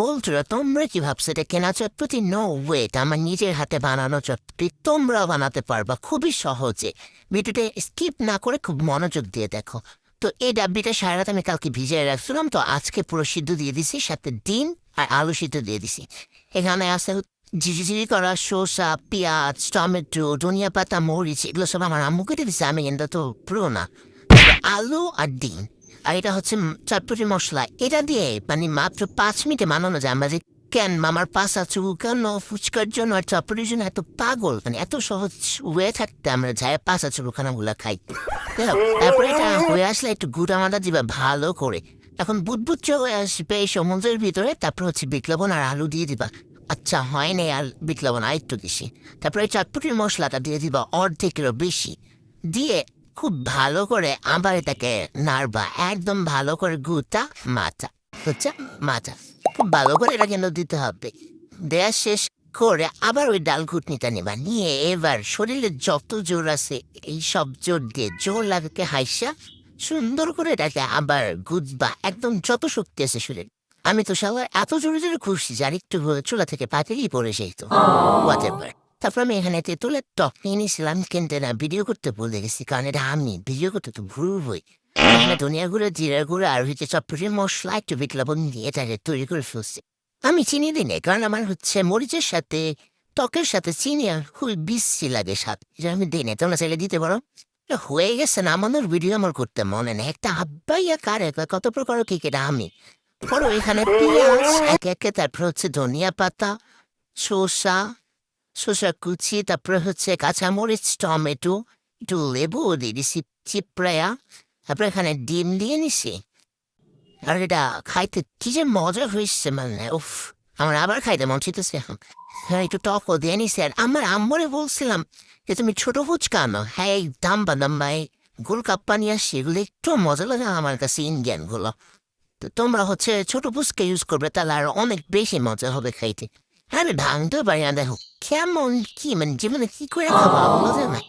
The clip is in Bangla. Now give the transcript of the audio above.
বন্ধুরা তোমরা কি ভাবছো এটা কেনা চটপটি? নো ওয়েট, আমার নিজের হাতে বানানো চটপটি তোমরাও বানাতে পারবা খুবই সহজে। ভিডিওটা স্কিপ না করে খুব মনোযোগ দিয়ে দেখো। তো এই ডাব্বিটা সারা রাত আমি কালকে ভিজিয়ে রাখছিলাম, তো আজকে পুরো সিদ্ধ দিয়ে দিছি, সাথে ডিম আর আলু সিদ্ধ দিয়ে দিছি। এখানে আছে ঝিঝিঝিরি করা শসা, পেঁয়াজ, টমেটো, ধনিয়া পাতা, মরিচ, এগুলো সব আমার আম্মু কেটে দিচ্ছে, আমি এটা তো পুরো না। আলু আর ডিম, আর এটা হচ্ছে চটপটি মশলা। এটা দিয়ে মানে মাত্র 5 মিনিটে বানানো যায়। আমরা যে কেন মামার পাশা চুলকানো ফুচকার জন্য আর চটপটির জন্য এত পাগল, মানে এত সহজ ওয়ে থাকতে আমরা যাই পাশা চুলখানাগুলো খাই। দেখো, তারপরে এটা হয়ে আসলে একটু গুড়া মাদা দিবা ভালো করে। এখন বুদবুদ হয়ে আসবে এই সমুদ্রের ভিতরে, তারপর হচ্ছে বিট লবণ আর আলু দিয়ে দিবা। আচ্ছা হয় নাই আর বিট লবণ আর একটু বেশি। তারপরে এই চটপটির মশলাটা দিয়ে দিবা অর্ধেকেরও বেশি, দিয়ে খুব ভালো করে আবার এটাকে নাড়বা, একদম ভালো করে গুতা মাথা হচ্ছে মাথা, খুব ভালো করে এটা কেন দিতে হবে। দেয়া শেষ করে আবার ওই ডাল ঘুটনিটা নেবা, নিয়ে এবার শরীরে যত জোর আছে এই সব জোর দিয়ে জোর লাগাকে হাইসা সুন্দর করে এটাকে আবার গুদবা, একদম যত শক্তি আছে শরীরে। আমি তো সবাই এত জোরে জোরে খুশি যার একটু হলে চুলা থেকে পাতিলেই পড়ে যেত। হোয়াটএভার। তারপর আমি এখানে তেঁতুলের টক নিয়ে নিয়েছিলাম, কিন্তু না ভিডিও করতে ভুলে গেছি, কারণ এটা আমি ভিডিও করতে তো ভুল হই। এখানে ধনিয়া গুঁড়ো, জিরা গুঁড়ো আর হচ্ছে চটপটির মশলা একটু বিট লবণ দিয়ে এটাকে তৈরি করে ফেলছি। আমি চিনি দিই না, কারণ আমার হচ্ছে মরিচের সাথে টকের সাথে চিনি আর খুবই বিশ্রী লাগে স্বাদ, এটা আমি দিই না। তোমরা চাইলে দিতে পারো। এটা হয়ে গেছে না, আমাদের ভিডিও আমার করতে মনে নেই। একটা আব্বাইয়া কারে কত প্রকার কি এটা আমি পরো। এখানে পেঁয়াজ একে একে, তারপর হচ্ছে ধনিয়া পাতা, শসা, শসা কুচি, তারপরে হচ্ছে কাঁচামরিচ, টমেটো, একটু লেবু দিয়ে দিছি চিপড়ায়া, তারপরে এখানে ডিম দিয়ে নিছি। আর এটা খাইতে কি যে মজা হয়েছে, মানে উফ, আমার আবার খাইতে মন চাইতেছে এখন। হ্যাঁ, একটু টকও দিয়ে নিছি। আর আমার আম্মরে বলছিলাম যে তুমি ছোট ফুচকা আনো, হ্যাঁ এই দাম্বা দাম্বাই গোলকাপ্পা নিয়ে আসছি, এগুলো একটু মজা লাগে আমার কাছে ইন্ডিয়ানগুলো। তো তোমরা হচ্ছে ছোট ফুচকা ইউজ করবে, তাহলে আর অনেক বেশি মজা হবে খাইতে। আমি ভাঙতে পারি না, দেখো কেমন কি মানে জীবনে কি করে খাবো বলো তো না।